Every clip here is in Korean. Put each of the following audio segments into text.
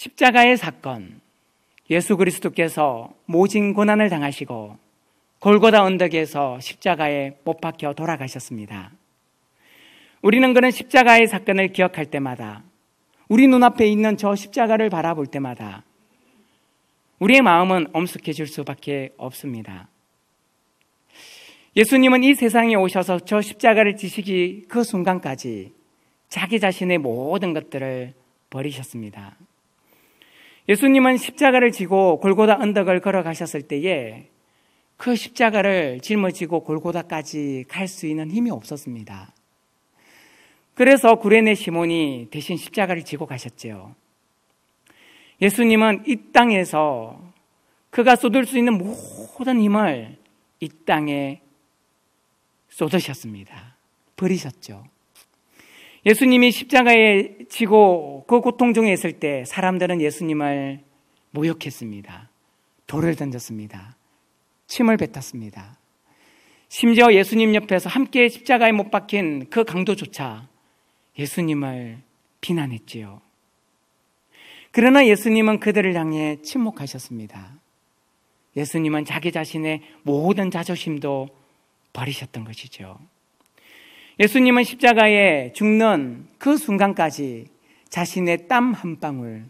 십자가의 사건, 예수 그리스도께서 모진 고난을 당하시고 골고다 언덕에서 십자가에 못 박혀 돌아가셨습니다. 우리는 그런 십자가의 사건을 기억할 때마다, 우리 눈앞에 있는 저 십자가를 바라볼 때마다 우리의 마음은 엄숙해질 수밖에 없습니다. 예수님은 이 세상에 오셔서 저 십자가를 지시기 그 순간까지 자기 자신의 모든 것들을 버리셨습니다. 예수님은 십자가를 지고 골고다 언덕을 걸어가셨을 때에 그 십자가를 짊어지고 골고다까지 갈 수 있는 힘이 없었습니다. 그래서 구레네 시몬이 대신 십자가를 지고 가셨죠. 예수님은 이 땅에서 그가 쏟을 수 있는 모든 힘을 이 땅에 쏟으셨습니다. 버리셨죠. 예수님이 십자가에 지고 그 고통 중에 있을 때 사람들은 예수님을 모욕했습니다. 돌을 던졌습니다. 침을 뱉었습니다. 심지어 예수님 옆에서 함께 십자가에 못 박힌 그 강도조차 예수님을 비난했지요. 그러나 예수님은 그들을 향해 침묵하셨습니다. 예수님은 자기 자신의 모든 자존심도 버리셨던 것이죠. 예수님은 십자가에 죽는 그 순간까지 자신의 땀 한 방울,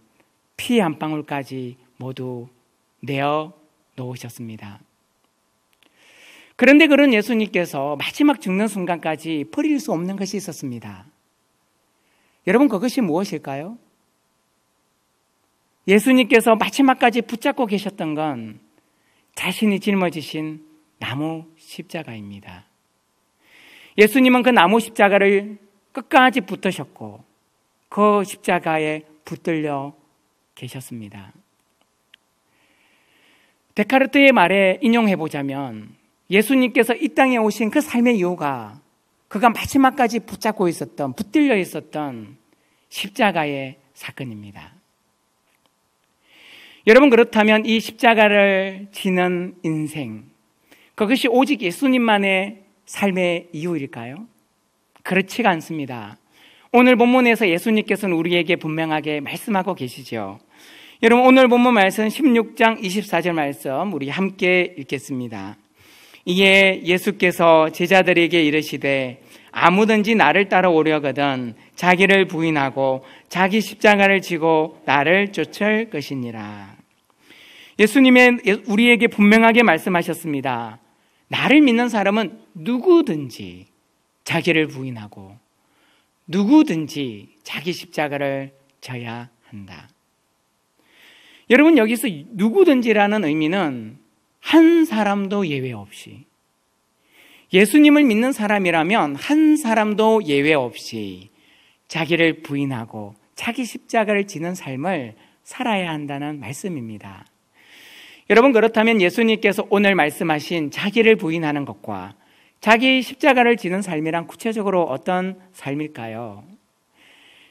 피 한 방울까지 모두 내어 놓으셨습니다. 그런데 그런 예수님께서 마지막 죽는 순간까지 버릴 수 없는 것이 있었습니다. 여러분, 그것이 무엇일까요? 예수님께서 마지막까지 붙잡고 계셨던 건 자신이 짊어지신 나무 십자가입니다. 예수님은 그 나무 십자가를 끝까지 붙드셨고 그 십자가에 붙들려 계셨습니다. 데카르트의 말에 인용해보자면 예수님께서 이 땅에 오신 그 삶의 이유가 그가 마지막까지 붙잡고 있었던, 붙들려 있었던 십자가의 사건입니다. 여러분, 그렇다면 이 십자가를 지는 인생, 그것이 오직 예수님만의 삶의 이유일까요? 그렇지가 않습니다. 오늘 본문에서 예수님께서는 우리에게 분명하게 말씀하고 계시죠. 여러분, 오늘 본문 말씀 16장 24절 말씀 우리 함께 읽겠습니다. 이에 예수께서 제자들에게 이르시되 아무든지 나를 따라오려거든 자기를 부인하고 자기 십자가를 지고 나를 쫓을 것이니라. 예수님은 우리에게 분명하게 말씀하셨습니다. 나를 믿는 사람은 누구든지 자기를 부인하고 누구든지 자기 십자가를 져야 한다. 여러분, 여기서 누구든지라는 의미는 한 사람도 예외 없이, 예수님을 믿는 사람이라면 한 사람도 예외 없이 자기를 부인하고 자기 십자가를 지는 삶을 살아야 한다는 말씀입니다. 여러분, 그렇다면 예수님께서 오늘 말씀하신 자기를 부인하는 것과 자기 십자가를 지는 삶이란 구체적으로 어떤 삶일까요?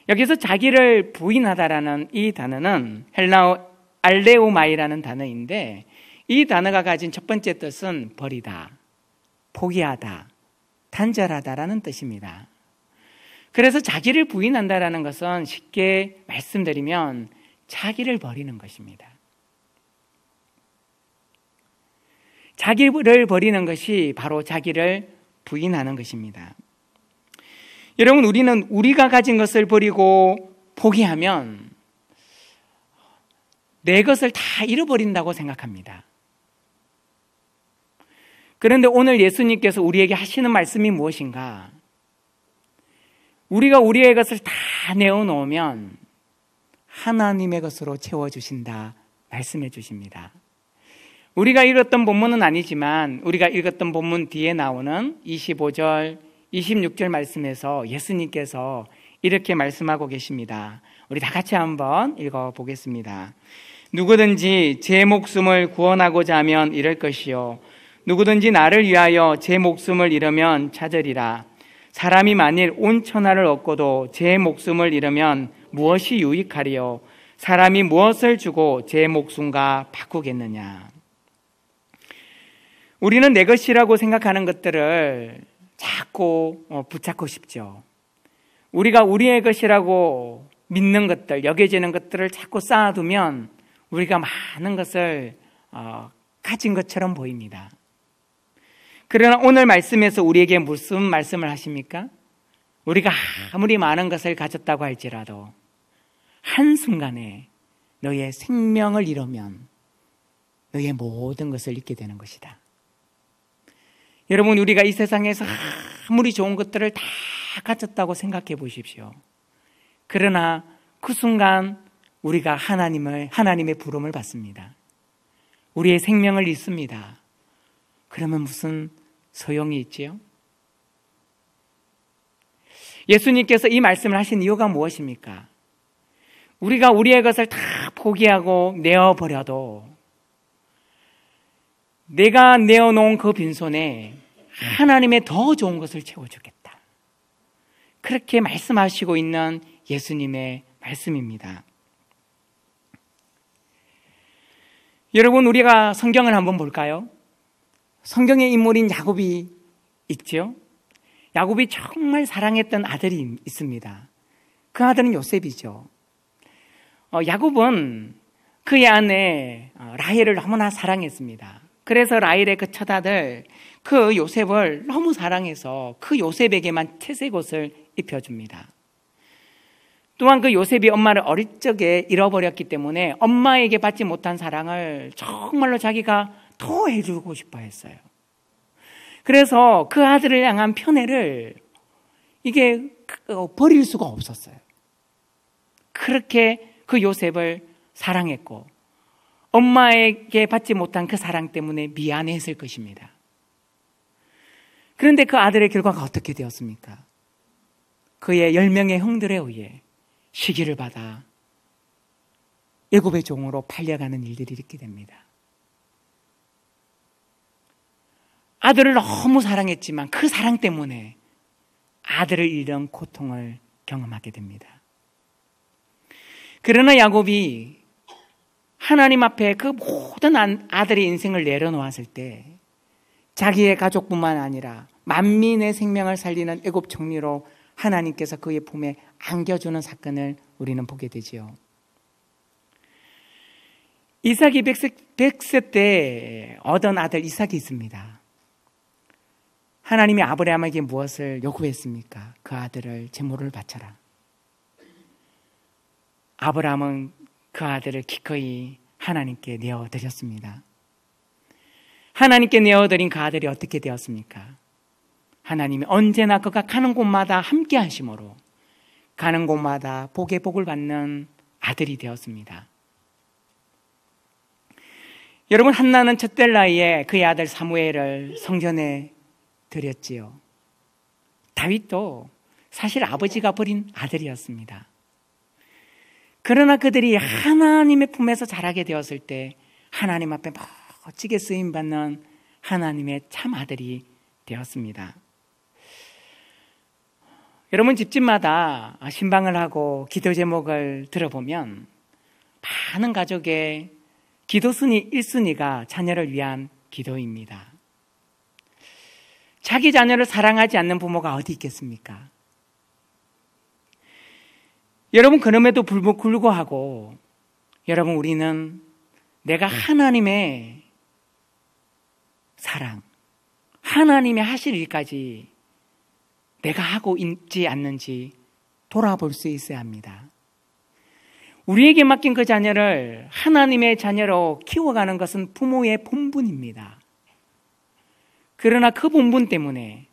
여기서 자기를 부인하다라는 이 단어는 헬라어 알레오마이라는 단어인데 이 단어가 가진 첫 번째 뜻은 버리다, 포기하다, 단절하다라는 뜻입니다. 그래서 자기를 부인한다라는 것은 쉽게 말씀드리면 자기를 버리는 것입니다. 자기를 버리는 것이 바로 자기를 부인하는 것입니다. 여러분, 우리는 우리가 가진 것을 버리고 포기하면 내 것을 다 잃어버린다고 생각합니다. 그런데 오늘 예수님께서 우리에게 하시는 말씀이 무엇인가? 우리가 우리의 것을 다 내어놓으면 하나님의 것으로 채워주신다 말씀해 주십니다. 우리가 읽었던 본문은 아니지만 우리가 읽었던 본문 뒤에 나오는 25절, 26절 말씀에서 예수님께서 이렇게 말씀하고 계십니다. 우리 다 같이 한번 읽어보겠습니다. 누구든지 제 목숨을 구원하고자 하면 잃을 것이요 누구든지 나를 위하여 제 목숨을 잃으면 찾으리라. 사람이 만일 온 천하를 얻고도 제 목숨을 잃으면 무엇이 유익하리요? 사람이 무엇을 주고 제 목숨과 바꾸겠느냐? 우리는 내 것이라고 생각하는 것들을 자꾸 붙잡고 싶죠. 우리가 우리의 것이라고 믿는 것들, 여겨지는 것들을 자꾸 쌓아두면 우리가 많은 것을 가진 것처럼 보입니다. 그러나 오늘 말씀에서 우리에게 무슨 말씀을 하십니까? 우리가 아무리 많은 것을 가졌다고 할지라도 한순간에 너의 생명을 잃으면 너의 모든 것을 잃게 되는 것이다. 여러분, 우리가 이 세상에서 아무리 좋은 것들을 다 가졌다고 생각해 보십시오. 그러나 그 순간 우리가 하나님의 부름을 받습니다. 우리의 생명을 잃습니다. 그러면 무슨 소용이 있지요? 예수님께서 이 말씀을 하신 이유가 무엇입니까? 우리가 우리의 것을 다 포기하고 내어버려도 내가 내어놓은 그 빈손에 하나님의 더 좋은 것을 채워주겠다. 그렇게 말씀하시고 있는 예수님의 말씀입니다. 여러분, 우리가 성경을 한번 볼까요? 성경의 인물인 야곱이 있죠. 야곱이 정말 사랑했던 아들이 있습니다. 그 아들은 요셉이죠. 야곱은 그의 아내 라헬을 너무나 사랑했습니다. 그래서 라헬의 그 첫아들 그 요셉을 너무 사랑해서 그 요셉에게만 채색 옷을 입혀줍니다. 또한 그 요셉이 엄마를 어릴 적에 잃어버렸기 때문에 엄마에게 받지 못한 사랑을 정말로 자기가 더 해주고 싶어 했어요. 그래서 그 아들을 향한 편애를 이게 버릴 수가 없었어요. 그렇게 그 요셉을 사랑했고 엄마에게 받지 못한 그 사랑 때문에 미안했을 것입니다. 그런데 그 아들의 결과가 어떻게 되었습니까? 그의 10명의 형들에 의해 시기를 받아 애굽의 종으로 팔려가는 일들이 있게 됩니다. 아들을 너무 사랑했지만 그 사랑 때문에 아들을 잃은 고통을 경험하게 됩니다. 그러나 야곱이 하나님 앞에 그 모든 아들의 인생을 내려놓았을 때 자기의 가족뿐만 아니라 만민의 생명을 살리는 애굽 총리로 하나님께서 그의 품에 안겨주는 사건을 우리는 보게 되지요. 이삭이 100세 때 얻은 아들 이삭이 있습니다. 하나님이 아브라함에게 무엇을 요구했습니까? 그 아들을 제물을 바쳐라. 아브라함은 그 아들을 기꺼이 하나님께 내어드렸습니다. 하나님께 내어드린 그 아들이 어떻게 되었습니까? 하나님이 언제나 그가 가는 곳마다 함께 하심으로 가는 곳마다 복의 복을 받는 아들이 되었습니다. 여러분, 한나는 젖될 나이에 그의 아들 사무엘을 성전에 드렸지요. 다윗도 사실 아버지가 버린 아들이었습니다. 그러나 그들이 하나님의 품에서 자라게 되었을 때 하나님 앞에 멋지게 쓰임받는 하나님의 참 아들이 되었습니다. 여러분, 집집마다 신방을 하고 기도 제목을 들어보면 많은 가족의 기도순위 1순위가 자녀를 위한 기도입니다. 자기 자녀를 사랑하지 않는 부모가 어디 있겠습니까? 여러분, 그럼에도 불구하고 여러분, 우리는 내가 하나님의 사랑, 하나님의 하실 일까지 내가 하고 있지 않는지 돌아볼 수 있어야 합니다. 우리에게 맡긴 그 자녀를 하나님의 자녀로 키워가는 것은 부모의 본분입니다. 그러나 그 본분 때문에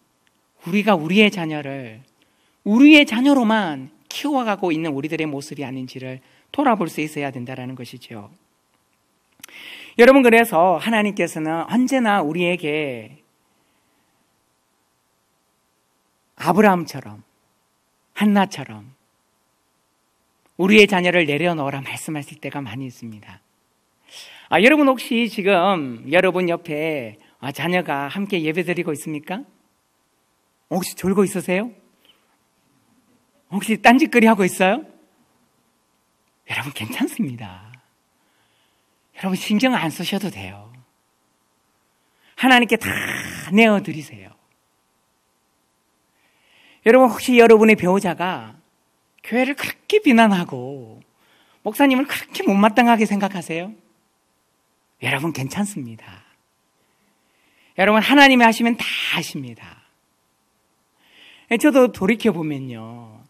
우리가 우리의 자녀를 우리의 자녀로만 키워가고 있는 우리들의 모습이 아닌지를 돌아볼 수 있어야 된다는 것이죠. 여러분, 그래서 하나님께서는 언제나 우리에게 아브라함처럼 한나처럼 우리의 자녀를 내려놓으라 말씀하실 때가 많이 있습니다. 여러분, 혹시 지금 여러분 옆에 자녀가 함께 예배드리고 있습니까? 혹시 졸고 있으세요? 혹시 딴짓거리 하고 있어요? 여러분, 괜찮습니다. 여러분, 신경 안 쓰셔도 돼요. 하나님께 다 내어드리세요. 여러분, 혹시 여러분의 배우자가 교회를 그렇게 비난하고 목사님을 그렇게 못마땅하게 생각하세요? 여러분 괜찮습니다. 여러분 하나님이 하시면 다 하십니다. 저도 돌이켜보면요,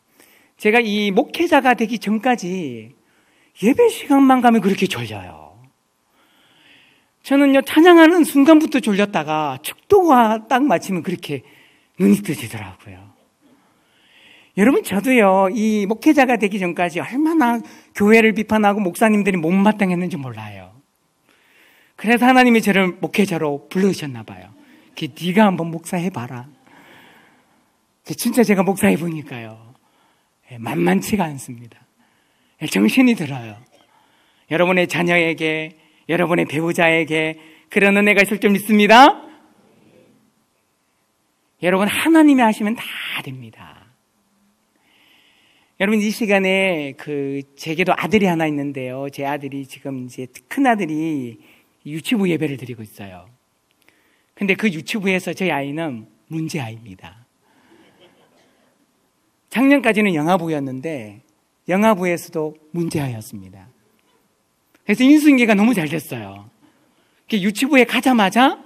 제가 이 목회자가 되기 전까지 예배 시간만 가면 그렇게 졸려요. 저는요, 찬양하는 순간부터 졸렸다가 축도가 딱 마치면 그렇게 눈이 뜨지더라고요. 여러분, 저도요, 이 목회자가 되기 전까지 얼마나 교회를 비판하고 목사님들이 못마땅했는지 몰라요. 그래서 하나님이 저를 목회자로 부르셨나 봐요. 네가 한번 목사해봐라. 진짜 제가 목사해보니까요, 만만치가 않습니다. 정신이 들어요. 여러분의 자녀에게, 여러분의 배우자에게 그런 은혜가 있을 줄 믿습니다. 여러분, 하나님이 하시면 다 됩니다. 여러분, 이 시간에 제게도 아들이 하나 있는데요. 제 아들이 지금 이제 큰 아들이 유치부 예배를 드리고 있어요. 근데 그 유치부에서 저희 아이는 문제 아이입니다. 작년까지는 영아부였는데 영아부에서도 문제아였습니다. 그래서 인수인계가 너무 잘 됐어요. 유치부에 가자마자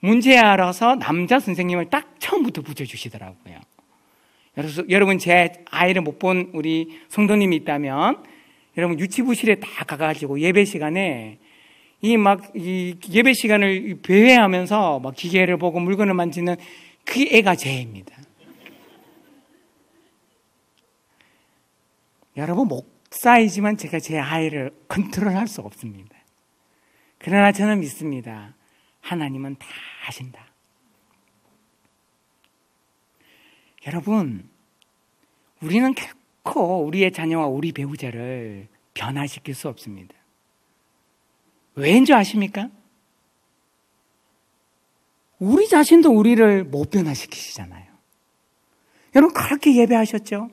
문제아라서 남자 선생님을 딱 처음부터 붙여주시더라고요. 여러분, 제 아이를 못 본 우리 성도님이 있다면 여러분 유치부실에 다 가가지고 예배 시간에 이 예배 시간을 배회하면서 막 기계를 보고 물건을 만지는 그 애가 쟤입니다. 여러분, 목사이지만 제가 제 아이를 컨트롤할 수 없습니다. 그러나 저는 믿습니다. 하나님은 다 하신다. 여러분, 우리는 결코 우리의 자녀와 우리 배우자를 변화시킬 수 없습니다. 왜인 줄 아십니까? 우리 자신도 우리를 못 변화시키시잖아요. 여러분, 그렇게 예배하셨죠?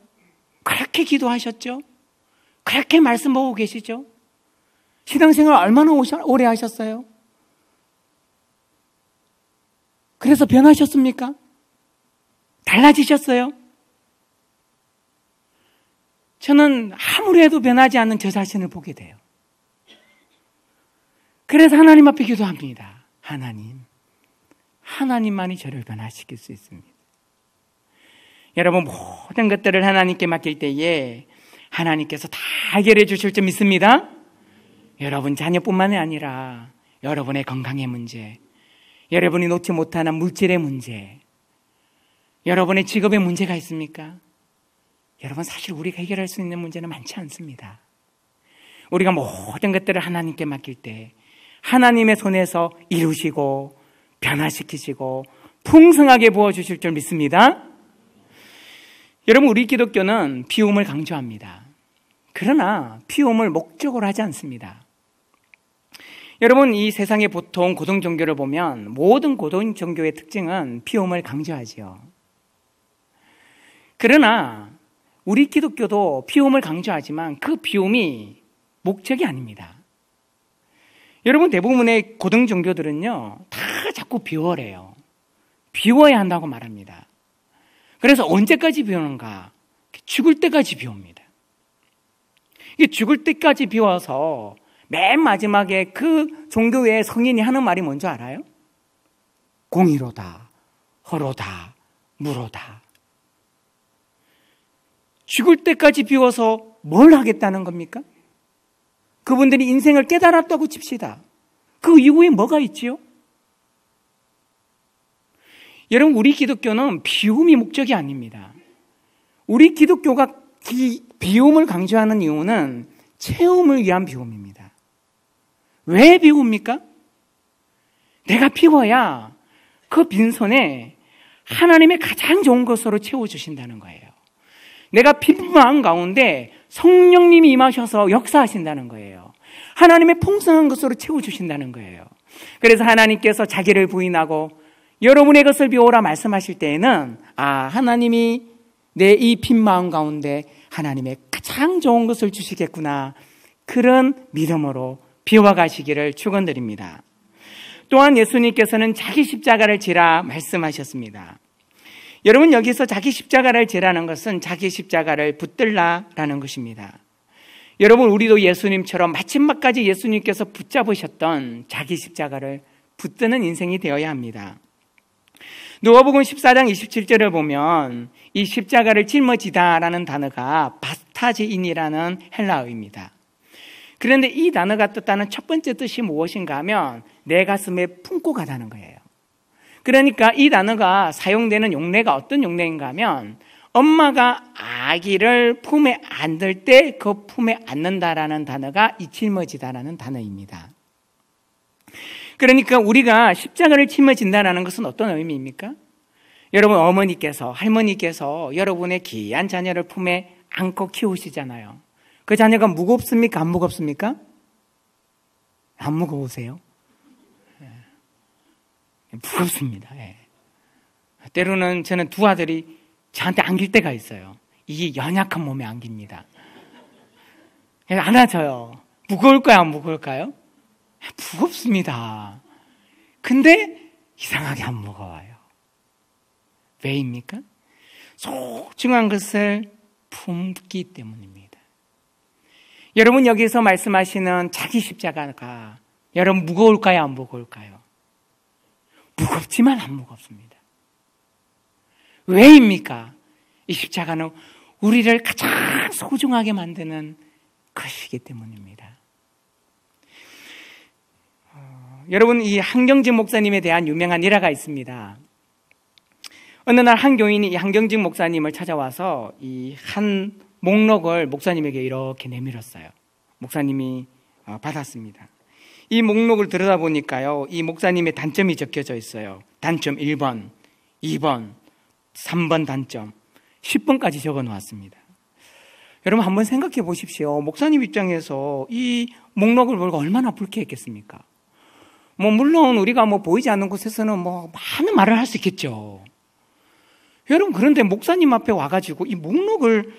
그렇게 기도하셨죠? 그렇게 말씀 보고 계시죠? 신앙생활 얼마나 오래 하셨어요? 그래서 변하셨습니까? 달라지셨어요? 저는 아무리 해도 변하지 않는 저 자신을 보게 돼요. 그래서 하나님 앞에 기도합니다. 하나님만이 저를 변화시킬 수 있습니다. 여러분, 모든 것들을 하나님께 맡길 때에 하나님께서 다 해결해 주실 줄 믿습니다. 여러분 자녀뿐만이 아니라 여러분의 건강의 문제, 여러분이 놓지 못하는 물질의 문제, 여러분의 직업의 문제가 있습니까? 여러분, 사실 우리가 해결할 수 있는 문제는 많지 않습니다. 우리가 모든 것들을 하나님께 맡길 때 하나님의 손에서 이루시고 변화시키시고 풍성하게 부어주실 줄 믿습니다. 여러분, 우리 기독교는 비움을 강조합니다. 그러나 비움을 목적으로 하지 않습니다. 여러분, 이 세상의 보통 고등 종교를 보면 모든 고등 종교의 특징은 비움을 강조하지요. 그러나 우리 기독교도 비움을 강조하지만 그 비움이 목적이 아닙니다. 여러분, 대부분의 고등 종교들은요, 다 자꾸 비워래요. 비워야 한다고 말합니다. 그래서 언제까지 비우는가? 죽을 때까지 비웁니다. 이게 죽을 때까지 비워서 맨 마지막에 그 종교의 성인이 하는 말이 뭔지 알아요? 공의로다, 허로다, 무로다. 죽을 때까지 비워서 뭘 하겠다는 겁니까? 그분들이 인생을 깨달았다고 칩시다. 그 이후에 뭐가 있지요? 여러분, 우리 기독교는 비움이 목적이 아닙니다. 우리 기독교가 비움을 강조하는 이유는 체험을 위한 비움입니다. 왜 비웁니까? 내가 비워야 그 빈손에 하나님의 가장 좋은 것으로 채워주신다는 거예요. 내가 빈 마음 가운데 성령님이 임하셔서 역사하신다는 거예요. 하나님의 풍성한 것으로 채워주신다는 거예요. 그래서 하나님께서 자기를 부인하고 여러분의 것을 비워라 말씀하실 때에는 하나님이 내 이 빈 마음 가운데 하나님의 가장 좋은 것을 주시겠구나, 그런 믿음으로 비워가시기를 축원드립니다. 또한 예수님께서는 자기 십자가를 지라 말씀하셨습니다. 여러분, 여기서 자기 십자가를 지라는 것은 자기 십자가를 붙들라라는 것입니다. 여러분, 우리도 예수님처럼 마지막까지 예수님께서 붙잡으셨던 자기 십자가를 붙드는 인생이 되어야 합니다. 누가복음 14장 27절을 보면 이 십자가를 짊어지다라는 단어가 바스타지인이라는 헬라어입니다. 그런데 이 단어가 뜻하는 첫 번째 뜻이 무엇인가 하면 내 가슴에 품고 가다는 거예요. 그러니까 이 단어가 사용되는 용례가 어떤 용례인가 하면 엄마가 아기를 품에 안을 때 그 품에 안는다라는 단어가 이 짊어지다라는 단어입니다. 그러니까 우리가 십자가를 짊어진다는 것은 어떤 의미입니까? 여러분, 어머니께서, 할머니께서 여러분의 귀한 자녀를 품에 안고 키우시잖아요. 그 자녀가 무겁습니까? 안 무겁습니까? 안 무거우세요? 무겁습니다. 때로는 저는 두 아들이 저한테 안길 때가 있어요. 이 연약한 몸에 안깁니다. 안아줘요. 무거울까요? 안 무거울까요? 무겁습니다. 근데 이상하게 안 무거워요. 왜입니까? 소중한 것을 품기 때문입니다. 여러분, 여기서 말씀하시는 자기 십자가가 여러분 무거울까요? 안 무거울까요? 무겁지만 안 무겁습니다. 왜입니까? 이 십자가는 우리를 가장 소중하게 만드는 것이기 때문입니다. 여러분, 이 한경직 목사님에 대한 유명한 일화가 있습니다. 어느 날 한 교인이 이 한경직 목사님을 찾아와서 이 한 목록을 목사님에게 이렇게 내밀었어요. 목사님이 받았습니다. 이 목록을 들여다보니까요, 이 목사님의 단점이 적혀져 있어요. 단점 1번, 2번, 3번 단점, 10번까지 적어 놓았습니다. 여러분, 한번 생각해 보십시오. 목사님 입장에서 이 목록을 보고 얼마나 불쾌했겠습니까? 물론 우리가 보이지 않는 곳에서는 많은 말을 할 수 있겠죠. 여러분, 그런데 목사님 앞에 와가지고 이 목록을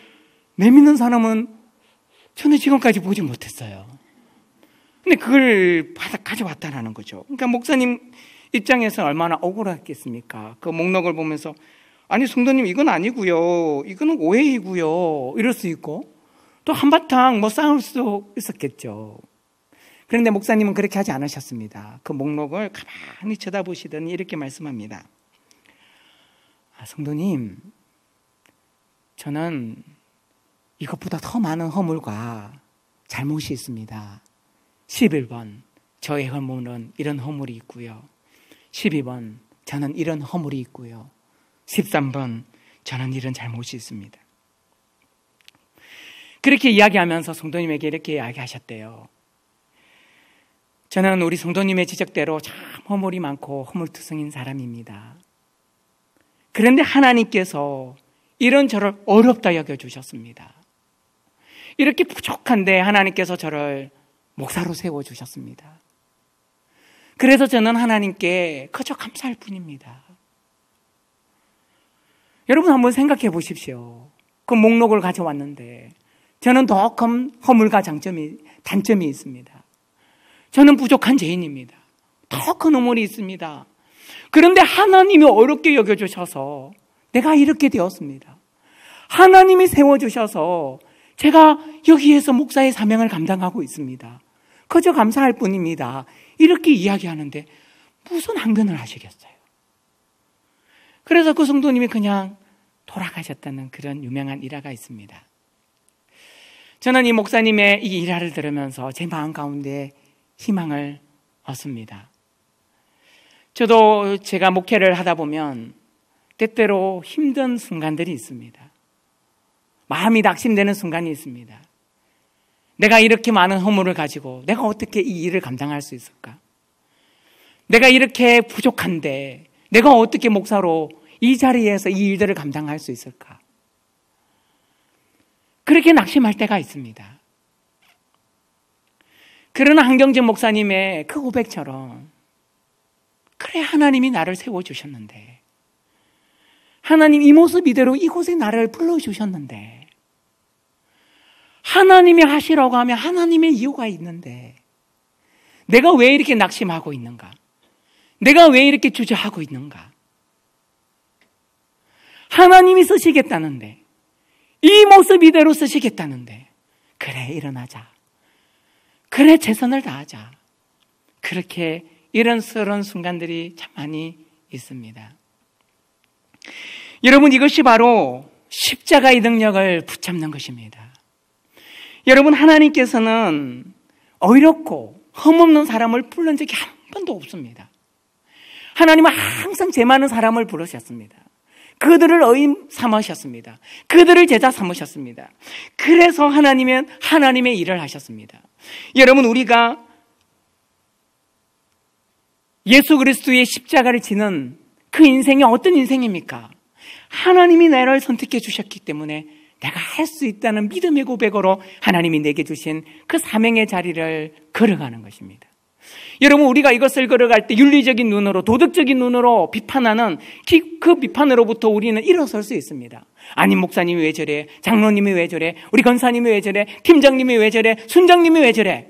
내미는 사람은 저는 지금까지 보지 못했어요. 근데 그걸 가져왔다라는 거죠. 그러니까 목사님 입장에서는 얼마나 억울했겠습니까? 그 목록을 보면서 아니, 성도님, 이건 아니고요, 이거는 오해이고요, 이럴 수 있고 또 한바탕 싸울 수도 있었겠죠. 그런데 목사님은 그렇게 하지 않으셨습니다. 그 목록을 가만히 쳐다보시더니 이렇게 말씀합니다. 성도님, 저는 이것보다 더 많은 허물과 잘못이 있습니다. 11번, 저의 허물은 이런 허물이 있고요. 12번, 저는 이런 허물이 있고요. 13번, 저는 이런 잘못이 있습니다. 그렇게 이야기하면서 성도님에게 이렇게 이야기하셨대요. 저는 우리 성도님의 지적대로 참 허물이 많고 허물투성인 사람입니다. 그런데 하나님께서 이런 저를 어렵다 여겨주셨습니다. 이렇게 부족한데 하나님께서 저를 목사로 세워주셨습니다. 그래서 저는 하나님께 그저 감사할 뿐입니다. 여러분, 한번 생각해 보십시오. 그 목록을 가져왔는데 저는 더 큰 허물과 단점이 있습니다. 저는 부족한 죄인입니다. 더 큰 허물이 있습니다. 그런데 하나님이 어렵게 여겨주셔서 내가 이렇게 되었습니다. 하나님이 세워주셔서 제가 여기에서 목사의 사명을 감당하고 있습니다. 그저 감사할 뿐입니다. 이렇게 이야기하는데 무슨 항변을 하시겠어요? 그래서 그 성도님이 그냥 돌아가셨다는 그런 유명한 일화가 있습니다. 저는 이 목사님의 이 일화를 들으면서 제 마음 가운데 희망을 얻습니다. 저도 제가 목회를 하다 보면 때때로 힘든 순간들이 있습니다. 마음이 낙심되는 순간이 있습니다. 내가 이렇게 많은 허물을 가지고 내가 어떻게 이 일을 감당할 수 있을까? 내가 이렇게 부족한데 내가 어떻게 목사로 이 자리에서 이 일들을 감당할 수 있을까? 그렇게 낙심할 때가 있습니다. 그러나 한경직 목사님의 그 고백처럼 그래, 하나님이 나를 세워주셨는데, 하나님 이 모습 이대로 이곳에 나를 불러주셨는데, 하나님이 하시라고 하면 하나님의 이유가 있는데 내가 왜 이렇게 낙심하고 있는가? 내가 왜 이렇게 주저하고 있는가? 하나님이 쓰시겠다는데, 이 모습 이대로 쓰시겠다는데, 그래 일어나자, 그래 최선을 다하자, 그렇게 이런스러운 순간들이 참 많이 있습니다. 여러분, 이것이 바로 십자가의 능력을 붙잡는 것입니다. 여러분, 하나님께서는 어이롭고 흠없는 사람을 부른 적이 한 번도 없습니다. 하나님은 항상 죄 많은 사람을 부르셨습니다. 그들을 의인 삼으셨습니다. 그들을 제자 삼으셨습니다. 그래서 하나님은 하나님의 일을 하셨습니다. 여러분, 우리가 예수 그리스도의 십자가를 지는 그 인생이 어떤 인생입니까? 하나님이 나를 선택해 주셨기 때문에 내가 할 수 있다는 믿음의 고백으로 하나님이 내게 주신 그 사명의 자리를 걸어가는 것입니다. 여러분, 우리가 이것을 걸어갈 때 윤리적인 눈으로, 도덕적인 눈으로 비판하는 그 비판으로부터 우리는 일어설 수 있습니다. 아니, 목사님이 왜 저래? 장로님이 왜 저래? 우리 권사님이 왜 저래? 팀장님이 왜 저래? 순장님이 왜 저래?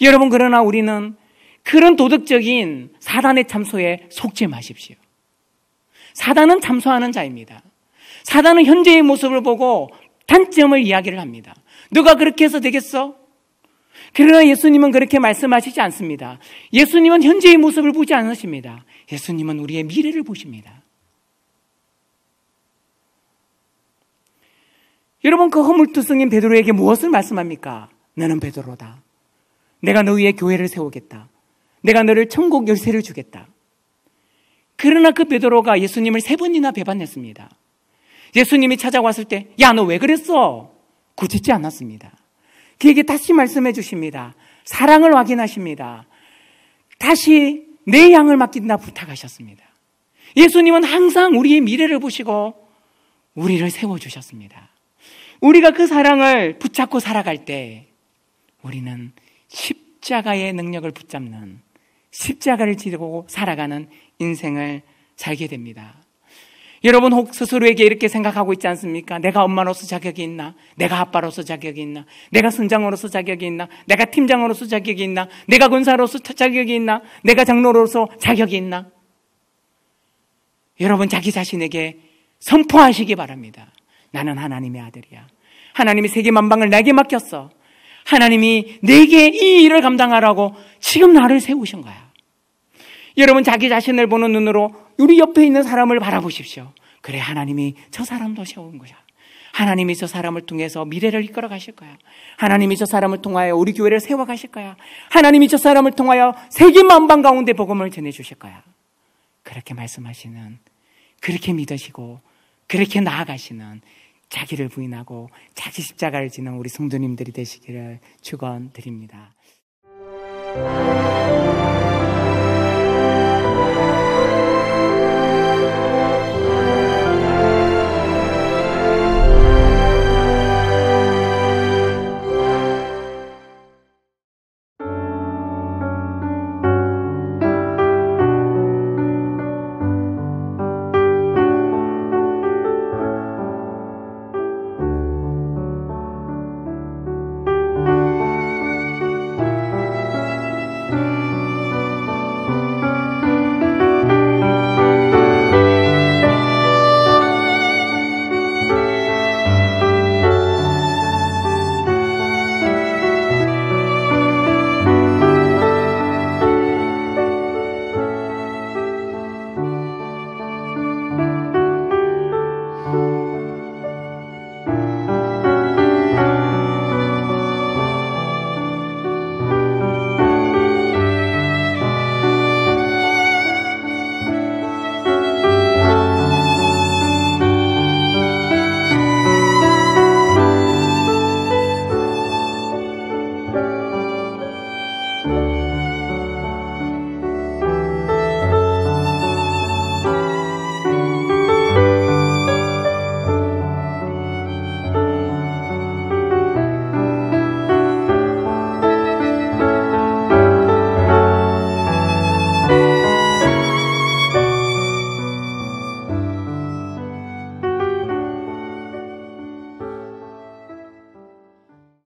여러분, 그러나 우리는 그런 도덕적인 사단의 참소에 속지 마십시오. 사단은 참소하는 자입니다. 사단은 현재의 모습을 보고 단점을 이야기를 합니다. 너가 그렇게 해서 되겠어? 그러나 예수님은 그렇게 말씀하시지 않습니다. 예수님은 현재의 모습을 보지 않으십니다. 예수님은 우리의 미래를 보십니다. 여러분, 그 허물투성인 베드로에게 무엇을 말씀합니까? 너는 베드로다. 내가 너 위에 교회를 세우겠다. 내가 너를 천국 열쇠를 주겠다. 그러나 그 베드로가 예수님을 3번이나 배반했습니다. 예수님이 찾아왔을 때, 야, 너 왜 그랬어? 꾸짖지 않았습니다. 그에게 다시 말씀해 주십니다. 사랑을 확인하십니다. 다시 내 양을 맡긴다 부탁하셨습니다. 예수님은 항상 우리의 미래를 보시고 우리를 세워주셨습니다. 우리가 그 사랑을 붙잡고 살아갈 때 우리는 십자가의 능력을 붙잡는, 십자가를 지고 살아가는 인생을 살게 됩니다. 여러분, 혹 스스로에게 이렇게 생각하고 있지 않습니까? 내가 엄마로서 자격이 있나? 내가 아빠로서 자격이 있나? 내가 선장으로서 자격이 있나? 내가 팀장으로서 자격이 있나? 내가 권사로서 자격이 있나? 내가 장로로서 자격이 있나? 여러분, 자기 자신에게 선포하시기 바랍니다. 나는 하나님의 아들이야. 하나님이 세계 만방을 내게 맡겼어. 하나님이 내게 이 일을 감당하라고 지금 나를 세우신 거야. 여러분, 자기 자신을 보는 눈으로 우리 옆에 있는 사람을 바라보십시오. 그래, 하나님이 저 사람도 세운 거야. 하나님이 저 사람을 통해서 미래를 이끌어 가실 거야. 하나님이 저 사람을 통하여 우리 교회를 세워 가실 거야. 하나님이 저 사람을 통하여 세계 만방 가운데 복음을 전해 주실 거야. 그렇게 말씀하시는, 그렇게 믿으시고 그렇게 나아가시는, 자기를 부인하고 자기 십자가를 지는 우리 성도님들이 되시기를 축원드립니다.